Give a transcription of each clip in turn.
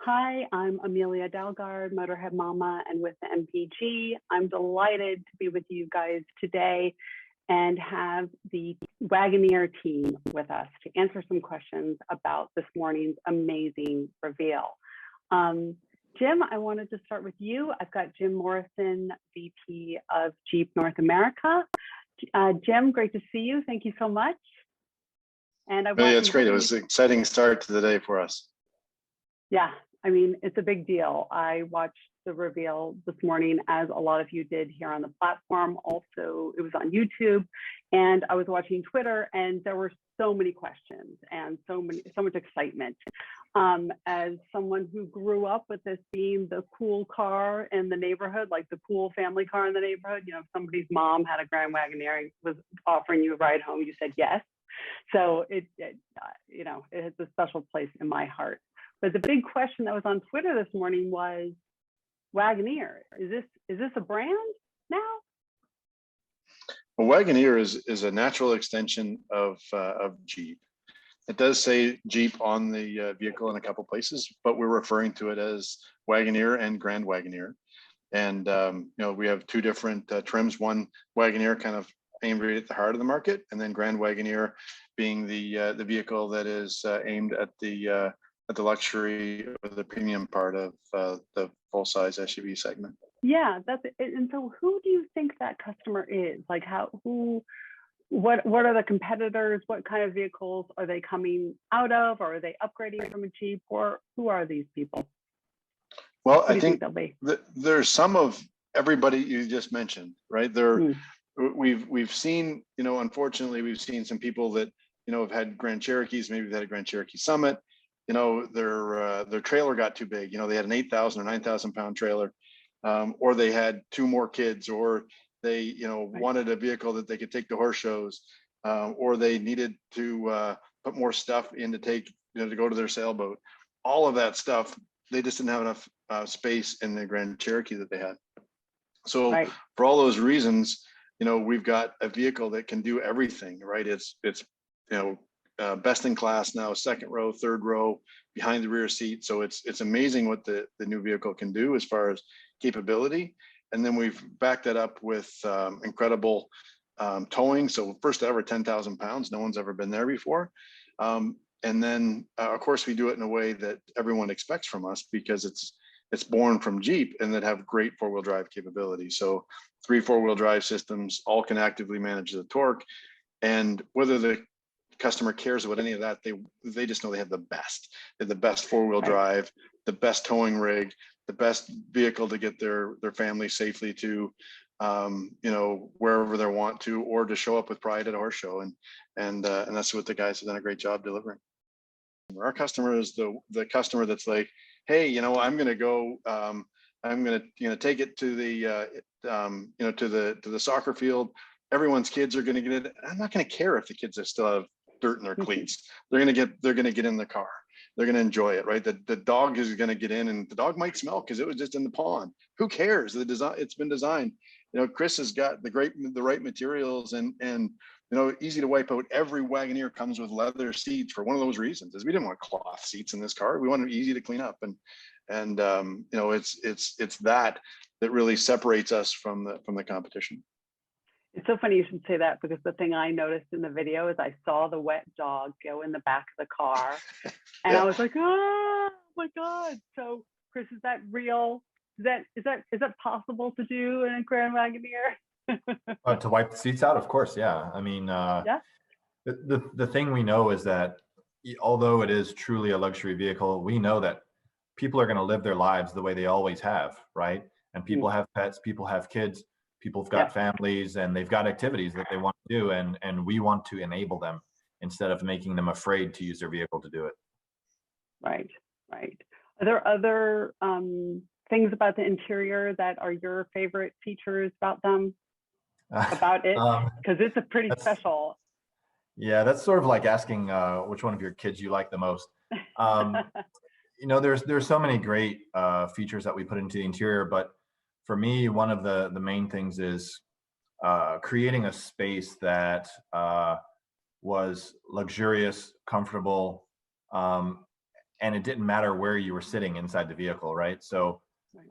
Hi, I'm Amelia Dalgard, Motorhead Mama, and with the MPG. I'm delighted to be with you guys today and have the Wagoneer team with us to answer some questions about this morning's amazing reveal. Jim, I wanted to start with you. I've got Jim Morrison, VP of Jeep North America. Jim, great to see you. Thank you so much. And it's great. It was an exciting start to the day for us. Yeah, I mean, it's a big deal. I watched the reveal this morning, as a lot of you did here on the platform. Also, it was on YouTube, and I was watching Twitter, and there were so many questions and so much excitement. As someone who grew up with this being the cool car in the neighborhood, like the cool family car in the neighborhood, you know, if somebody's mom had a Grand Wagoneer and was offering you a ride home, you said yes. So it has a special place in my heart. But the big question that was on Twitter this morning was, Wagoneer, is this a brand now? Well, Wagoneer is a natural extension of Jeep. It does say Jeep on the vehicle in a couple places, but we're referring to it as Wagoneer and Grand Wagoneer. And we have two different trims. One, Wagoneer, kind of aimed right at the heart of the market, and then Grand Wagoneer being the vehicle that is aimed at the luxury or the premium part of the full-size SUV segment. Yeah, that's it. And so who do you think that customer is? Like what are the competitors? What kind of vehicles are they coming out of? Or are they upgrading from a Jeep? Or who are these people? Well, I think there's some of everybody you just mentioned, right? We've seen, unfortunately, we've seen some people that, have had Grand Cherokees, maybe they've had a Grand Cherokee Summit, their trailer got too big. They had an 8,000 or 9,000 pound trailer, or they had two more kids, or they, wanted a vehicle that they could take to horse shows, or they needed to put more stuff in to take, to go to their sailboat. All of that stuff, they just didn't have enough space in the Grand Cherokee that they had. So for all those reasons, we've got a vehicle that can do everything, right? It's best in class now, second row, third row, behind the rear seat. So it's amazing what the new vehicle can do as far as capability. And then we've backed that up with incredible towing. So first ever 10,000 pounds, no one's ever been there before. And then of course we do it in a way that everyone expects from us, because it's born from Jeep, and that have great four-wheel drive capability. So 3 4-wheel drive systems, all can actively manage the torque. And whether the customer cares about any of that, they just know they have the best. They have the best 4-wheel drive, the best towing rig, the best vehicle to get their family safely to wherever they want to, or to show up with pride at a horse show. And that's what the guys have done a great job delivering. Our customer is the customer that's like, hey, I'm going to go, I'm going to take it to the to the soccer field. Everyone's kids are going to get it. I'm not going to care if the kids still have dirt in their cleats. They're going to get in the car. They're going to enjoy it, right? The dog is going to get in, and the dog might smell because it was just in the pond. Who cares? The design, it's been designed. Chris has got the right materials, and easy to wipe out. Every Wagoneer comes with leather seats for one of those reasons. Is we didn't want cloth seats in this car. We wanted it easy to clean up, and it's that really separates us from the competition. It's so funny you should say that, because the thing I noticed in the video is I saw the wet dog go in the back of the car, and I was like, oh my God. So Chris, is that real? Is that possible to do in a Grand Wagoneer? To wipe the seats out, of course, yeah. I mean, the thing we know is that although it is truly a luxury vehicle, we know that people are going to live their lives the way they always have, right? And people have pets, people have kids, people have got families, and they've got activities that they want to do, and we want to enable them instead of making them afraid to use their vehicle to do it. Right. Are there other things about the interior that are your favorite features about them? About it? Because it's a pretty special. Yeah, that's sort of like asking which one of your kids you like the most. There's so many great features that we put into the interior, but for me, one of the main things is creating a space that was luxurious, comfortable, and it didn't matter where you were sitting inside the vehicle, right? So,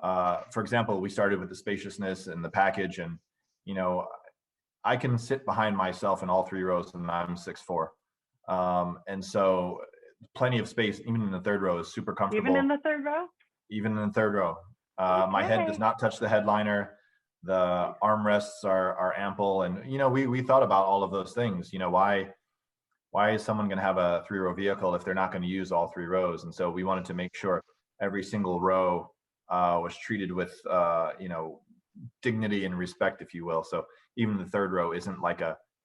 for example, we started with the spaciousness and the package, and you know, I can sit behind myself in all 3 rows, and I'm 6'4", and so plenty of space, even in the 3rd row, is super comfortable. Even in the 3rd row? Even in the 3rd row. Okay. My head does not touch the headliner. The armrests are ample, and you know, we thought about all of those things. You know, why is someone going to have a 3-row vehicle if they're not going to use all 3 rows? And so we wanted to make sure every single row was treated with you know, dignity and respect, if you will. So even the 3rd row isn't like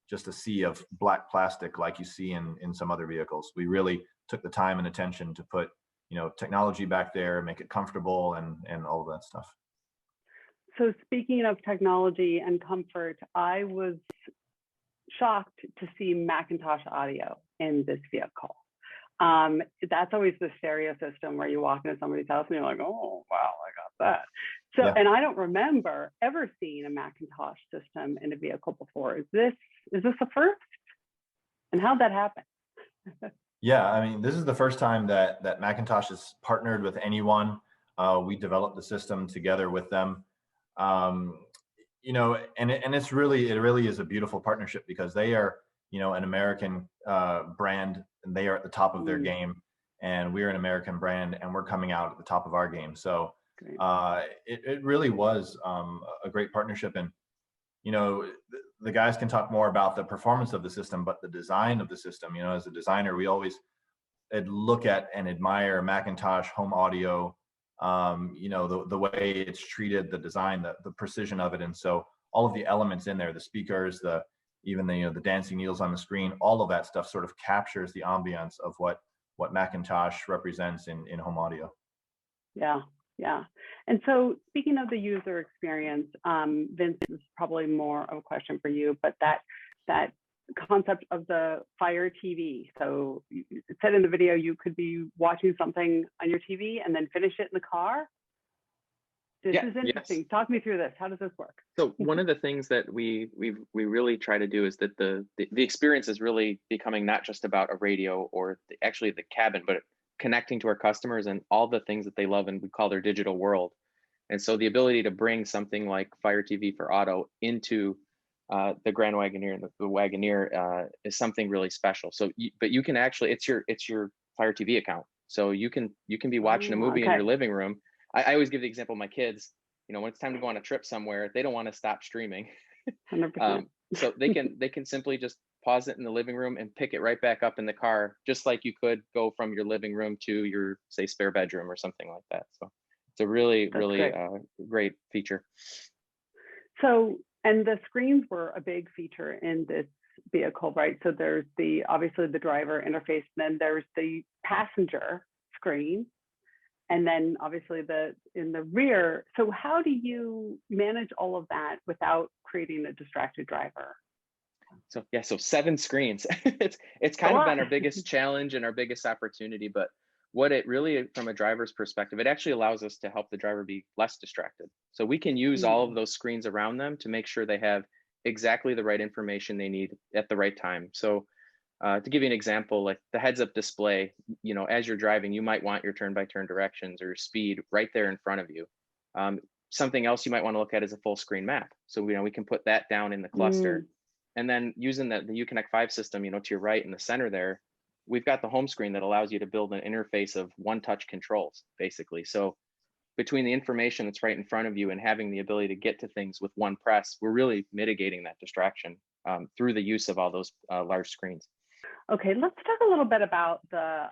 just a sea of black plastic like you see in some other vehicles. We really took the time and attention to put, you know, technology back there, make it comfortable, and all of that stuff. So speaking of technology and comfort, I was shocked to see McIntosh audio in this vehicle. That's always the stereo system where you walk into somebody's house and you're like, oh, wow, I got that. So, yeah. And I don't remember ever seeing a McIntosh system in a vehicle before. Is this a first? And how'd that happen? Yeah, I mean, this is the first time that McIntosh has partnered with anyone. We developed the system together with them. You know, and it really is a beautiful partnership, because they are, you know, an American brand, and they are at the top of their game, and we're an American brand, and we're coming out at the top of our game. So it really was a great partnership. And you know, the guys can talk more about the performance of the system, but the design of the system, you know, as a designer, we always look at and admire McIntosh home audio. You know, the way it's treated, the design, the precision of it. And so all of the elements in there, the speakers, even the, you know, the dancing needles on the screen, all of that stuff sort of captures the ambiance of what McIntosh represents in home audio. Yeah. Yeah. And so speaking of the user experience, Vince, this is probably more of a question for you, but that concept of the Fire TV. So you said in the video, you could be watching something on your TV and then finish it in the car. This is interesting. Yes. Talk me through this. How does this work? So one of the things that we really try to do is that the experience is really becoming not just about a radio or actually the cabin, but connecting to our customers and all the things that they love, and we call their digital world. And so the ability to bring something like Fire TV for Auto into the Grand Wagoneer and the Wagoneer is something really special. So, but you can actually, it's your Fire TV account. So you can be watching a movie in your living room. I always give the example of my kids. You know, when it's time to go on a trip somewhere, they don't want to stop streaming. 100%. So they can simply just pause it in the living room and pick it right back up in the car, just like you could go from your living room to your, say, spare bedroom or something like that. So it's a really great feature. So, and the screens were a big feature in this vehicle, right? So there's obviously the driver interface, and then there's the passenger screen, and then obviously in the rear. So how do you manage all of that without creating a distracted driver? So yeah, so 7 screens. it's kind of been our biggest challenge and our biggest opportunity, but what it really, from a driver's perspective, it actually allows us to help the driver be less distracted. So we can use all of those screens around them to make sure they have exactly the right information they need at the right time. So to give you an example, like the heads-up display, you know, as you're driving, you might want your turn-by-turn directions or your speed right there in front of you. Something else you might want to look at is a full screen map. So we can put that down in the cluster. And then using the Uconnect 5 system, you know, to your right in the center there, we've got the home screen that allows you to build an interface of one-touch controls, basically. So between the information that's right in front of you and having the ability to get to things with one press, we're really mitigating that distraction through the use of all those large screens. Okay, let's talk a little bit about the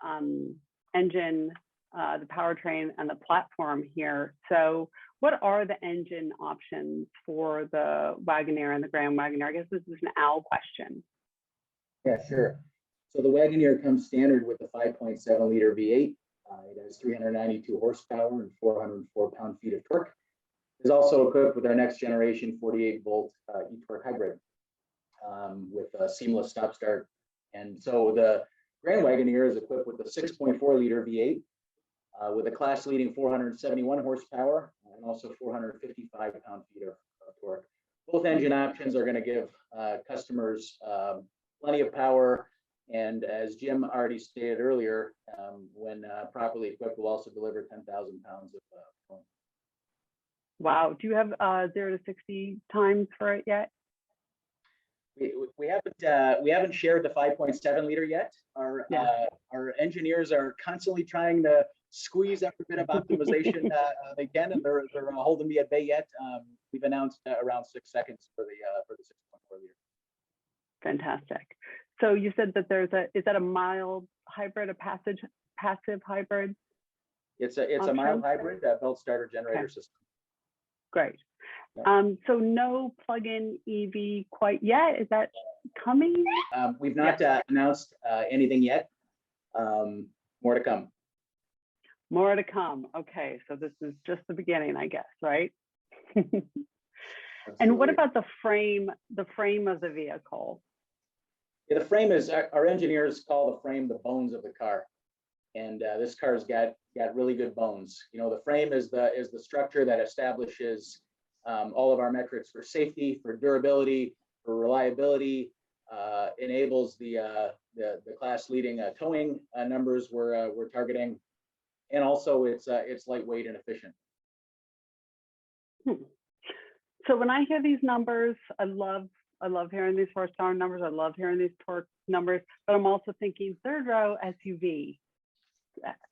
engine, the powertrain, and the platform here. So what are the engine options for the Wagoneer and the Grand Wagoneer? I guess this is an Al question. Yeah, sure. So the Wagoneer comes standard with a 5.7 liter V8. It has 392 horsepower and 404 pound-feet of torque. It's also equipped with our next generation 48 volt e-torque hybrid with a seamless stop start. And so the Grand Wagoneer is equipped with a 6.4 liter V8 with a class leading 471 horsepower and also 455 pound-feet of torque. Both engine options are going to give customers plenty of power And as Jim already stated earlier, when properly equipped, will also deliver 10,000 pounds of towing. Wow. Do you have 0 to 60 times for it yet? We haven't shared the 5.7 liter yet. Our engineers are constantly trying to squeeze every bit of optimization they can, and they're holding me at bay yet. We've announced around 6 seconds for the 6.4 liter. Fantastic. So you said that is that a mild hybrid, a passive hybrid? It's a mild hybrid belt starter generator system. Great. So no plug-in EV quite yet. Is that coming? We've not announced anything yet. More to come. More to come. Okay, so this is just the beginning, I guess, right? And what about the frame of the vehicle? Yeah, the frame is, our engineers call the frame the bones of the car. And this car's got really good bones. You know, the frame is the structure that establishes all of our metrics for safety, for durability, for reliability, enables the class leading towing numbers we're targeting, and also it's lightweight and efficient. So when I hear these numbers, I love hearing these horsepower numbers. I love hearing these torque numbers, but I'm also thinking third row SUV.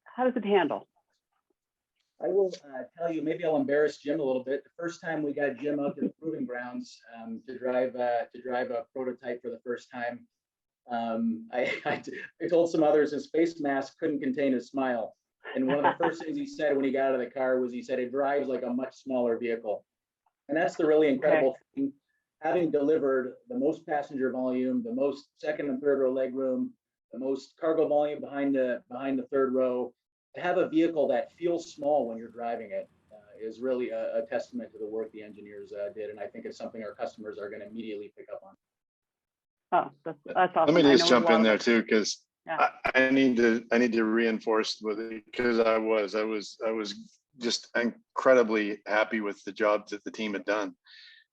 How does it handle? I will tell you, maybe I'll embarrass Jim a little bit. The first time we got Jim out to the proving grounds to drive a prototype for the first time, I told some others his face mask couldn't contain his smile. And one of the first things he said when he got out of the car was, he said, it drives like a much smaller vehicle. And that's the really incredible thing. Having delivered the most passenger volume, the most second and third row leg room, the most cargo volume behind the third row, to have a vehicle that feels small when you're driving it is really a testament to the work the engineers did, and I think it's something our customers are going to immediately pick up on. Oh, that's awesome. Let me just jump in there too, because I need to reinforce with it, because I was just incredibly happy with the job that the team had done,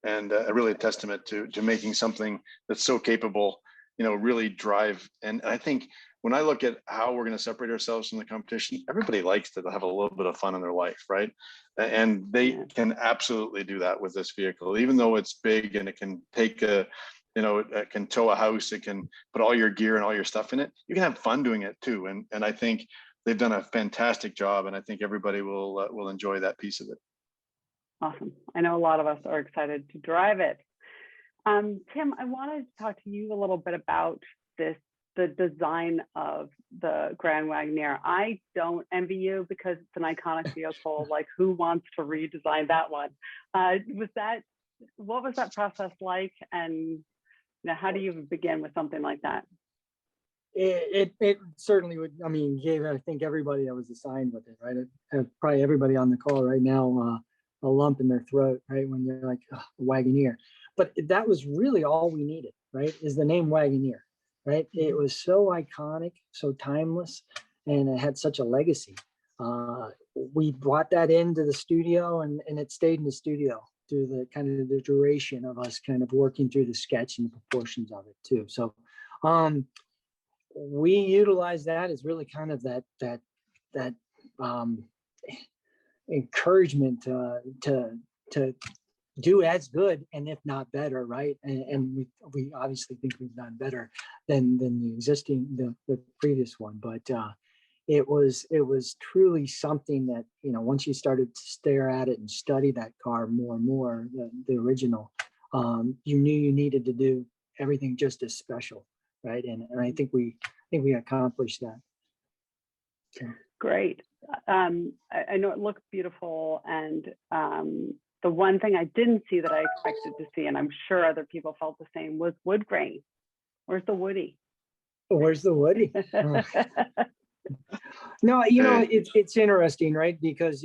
and really a testament to making something that's so capable, you know, really drive. And I think when I look at how we're going to separate ourselves from the competition, everybody likes to have a little bit of fun in their life, right? And they can absolutely do that with this vehicle, even though it's big and it can take it can tow a house, it can put all your gear and all your stuff in it. You can have fun doing it too. And I think they've done a fantastic job, and I think everybody will enjoy that piece of it. Awesome. I know a lot of us are excited to drive it. Tim, I wanted to talk to you a little bit about the design of the Grand Wagoneer. I don't envy you because it's an iconic vehicle. Like, who wants to redesign that one? What was that process like? And how do you begin with something like that? It certainly would. I mean, gave, I think, everybody that was assigned with it, right? Probably everybody on the call right now, a lump in their throat, right? When you're like, oh, Wagoneer. But that was really all we needed, right? Is the name Wagoneer, right? It was so iconic, so timeless, and it had such a legacy. We brought that into the studio, and it stayed in the studio through the kind of the duration of us kind of working through the sketch and the proportions of it too. So we utilize that as really kind of that encouragement to do as good, and if not better, right? And we obviously think we've done better than the previous one, but it was truly something that, you know, once you started to stare at it and study that car more and more, the original, you knew you needed to do everything just as special, right? And I think we accomplished that. So. Great. I know it looks beautiful, and the one thing I didn't see that I expected to see, and I'm sure other people felt the same, was wood grain. Where's the Woody? Where's the Woody? No, you know, it's interesting, right? Because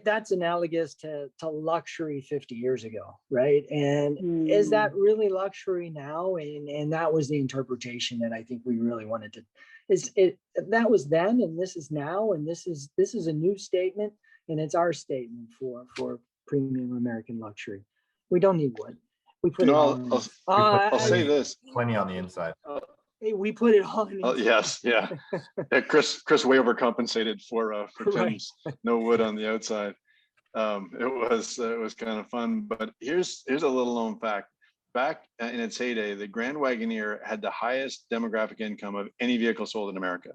that's analogous to luxury 50 years ago, right? And is that really luxury now? And that was the interpretation that I think we really wanted to. That was then, and this is now, and this is a new statement, and it's our statement for premium American luxury. We don't need wood. We put You it know, on. I'll say this. Plenty on the inside. Hey, we put it on. Yes, yeah. Chris way overcompensated for Right. Tim's no wood on the outside. It was kind of fun, but here's a little known fact. Back in its heyday, the Grand Wagoneer had the highest demographic income of any vehicle sold in America,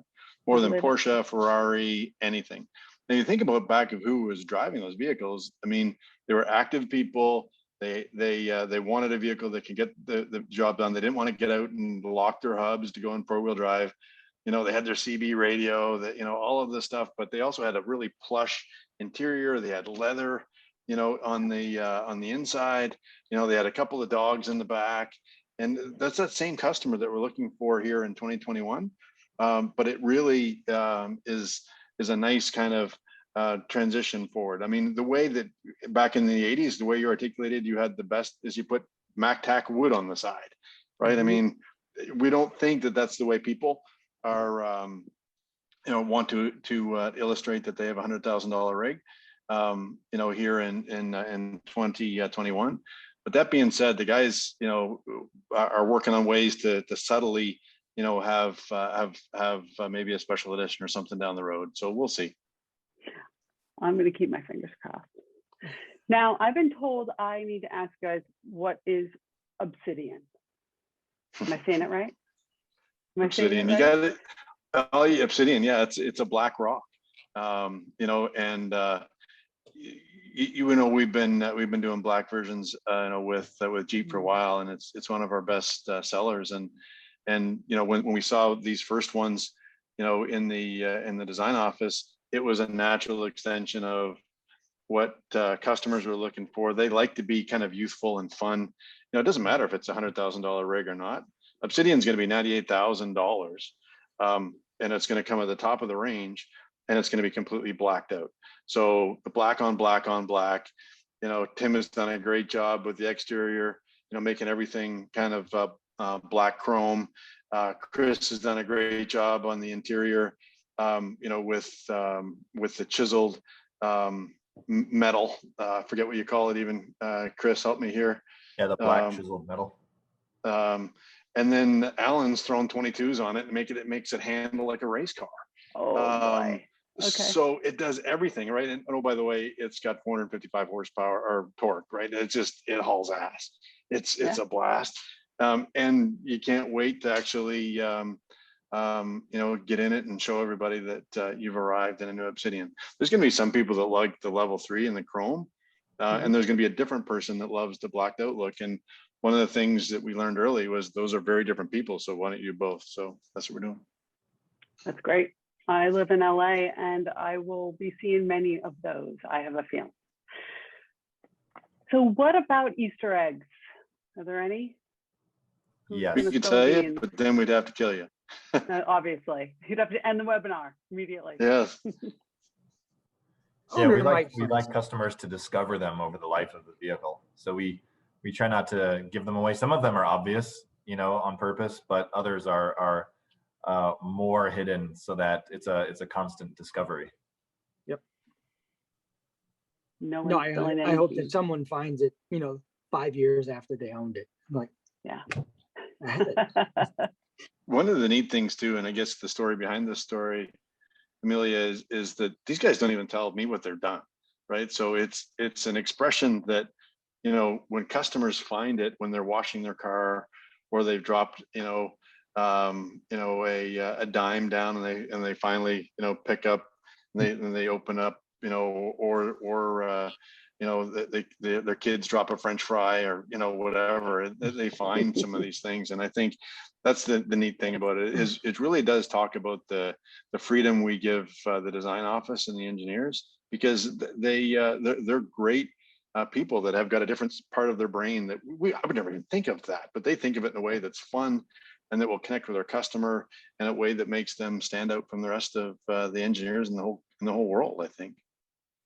more than Porsche, Ferrari, anything. Now you think about back of who was driving those vehicles. I mean, they were active people. They wanted a vehicle that could get the job done. They didn't want to get out and lock their hubs to go in 4-wheel drive. You know, they had their CB radio, that, you know, all of this stuff, but they also had a really plush interior. They had leather, you know, on the inside. You know, they had a couple of dogs in the back, and that's that same customer that we're looking for here in 2021. But it really is a nice kind of transition forward. I mean, the way that back in the 80s, the way you articulated, you had the best is you put MacTac wood on the side, right? Mm-hmm. I mean, we don't think that that's the way people are, you know, want to illustrate that they have $100,000 rig, you know, here in 2021. But that being said, the guys, you know, are working on ways to subtly, you know, have maybe a special edition or something down the road. So we'll see. I'm going to keep my fingers crossed. Now, I've been told I need to ask you guys, what is Obsidian? Am I saying it right? Obsidian, you got it. Oh, yeah, Obsidian, yeah, it's a black rock, you know, and you know, we've been doing black versions, you know, with Jeep for a while, and it's one of our best sellers. And you know, when we saw these first ones, you know, in the design office, it was a natural extension of what customers were looking for. They like to be kind of youthful and fun. You know, it doesn't matter if it's $100,000 rig or not. Obsidian's going to be $98,000, and it's going to come at the top of the range, and it's going to be completely blacked out. So the black on black on black. You know, Tim has done a great job with the exterior. You know, making everything kind of black chrome. Chris has done a great job on the interior. You know, with the chiseled metal. Forget what you call it even. Chris, help me here. Yeah, the black chiseled metal. And then Alan's thrown 22s on it and makes it handle like a race car. Oh boy. Okay. So it does everything, right? And oh, by the way, it's got 455 horsepower or torque, right? It hauls ass. It's a blast. And you can't wait to actually you know, get in it and show everybody that you've arrived in a new Obsidian. There's going to be some people that like the level 3 and the chrome, and there's going to be a different person that loves the blacked out look. And one of the things that we learned early was those are very different people. So why don't you both? So that's what we're doing. That's great. I live in LA, and I will be seeing many of those, I have a feeling. So what about Easter eggs? Are there any? Yes. We could tell you, but then we'd have to kill you. Obviously, you'd have to end the webinar immediately. Yes. Yeah, we like customers to discover them over the life of the vehicle. So we try not to give them away. Some of them are obvious, you know, on purpose, but others are more hidden so that it's a constant discovery. Yep. No, I hope that someone finds it, you know, 5 years after they owned it. Like, yeah. One of the neat things too, and I guess the story behind this story, Amelia, is that these guys don't even tell me what they're done, right? So it's an expression that, you know, when customers find it, when they're washing their car, or they've dropped, you know, a dime down, and they finally, you know, pick up, and they open up, you know, or you know, their kids drop a French fry, or, you know, whatever. They find some of these things, and I think that's the neat thing about it, is it really does talk about the freedom we give the design office and the engineers, because they're great people that have got a different part of their brain that I would never even think of that, but they think of it in a way that's fun and that will connect with their customer in a way that makes them stand out from the rest of the engineers in the whole world, I think.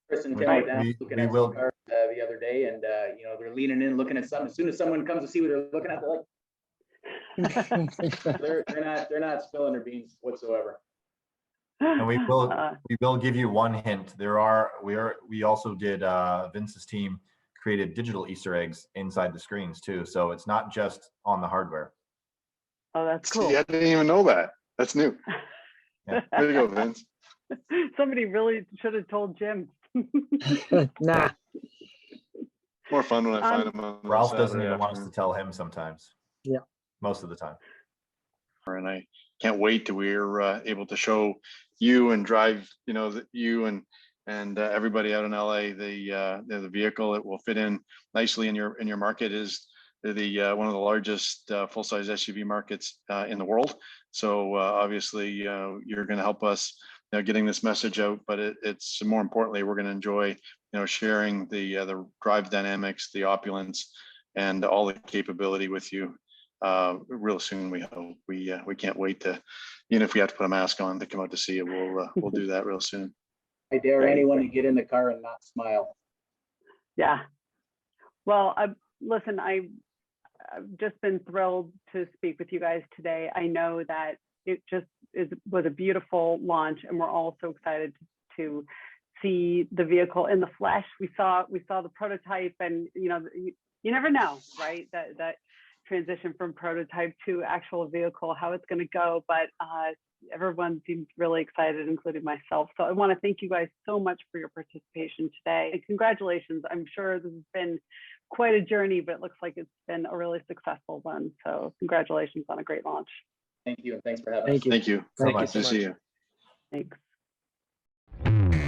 Chris and Tim were down looking at some cars the other day, and you know, they're leaning in looking at something. As soon as someone comes to see what they're looking at, they're like, they're not spilling their beans whatsoever. And we will give you one hint. We also did Vince's team created digital Easter eggs inside the screens too. So it's not just on the hardware. Oh, that's cool. See, I didn't even know that. That's new. Yeah. There you go, Vince. Somebody really should have told Jim. Nah. More fun when I find him on Ralph doesn't Saturday even want us to afternoon. tell him sometimes. Yeah. Most of the time. And I can't wait till we're able to show you and drive, you know, you and everybody out in LA the vehicle. It will fit in nicely in your market. Is the one of the largest full-size SUV markets in the world. So obviously you're going to help us, you know, getting this message out. But it's more importantly, we're going to enjoy, you know, sharing the drive dynamics, the opulence, and all the capability with you real soon. We hope. We can't wait to, even if we have to put a mask on to come out to see you, we'll do that real soon. I dare anyone to get in the car and not smile. Yeah. Well, listen, I've just been thrilled to speak with you guys today. I know that it just was a beautiful launch, and we're all so excited to see the vehicle in the flesh. We saw the prototype, and you know, you never know, right? That transition from prototype to actual vehicle, how it's going to go. But everyone seems really excited, including myself. So I want to thank you guys so much for your participation today, and congratulations. I'm sure this has been quite a journey, but it looks like it's been a really successful one. So congratulations on a great launch. Thank you, and thanks for having us. Thank you. Thank you. Thank you Nice so to see much. you. Thanks.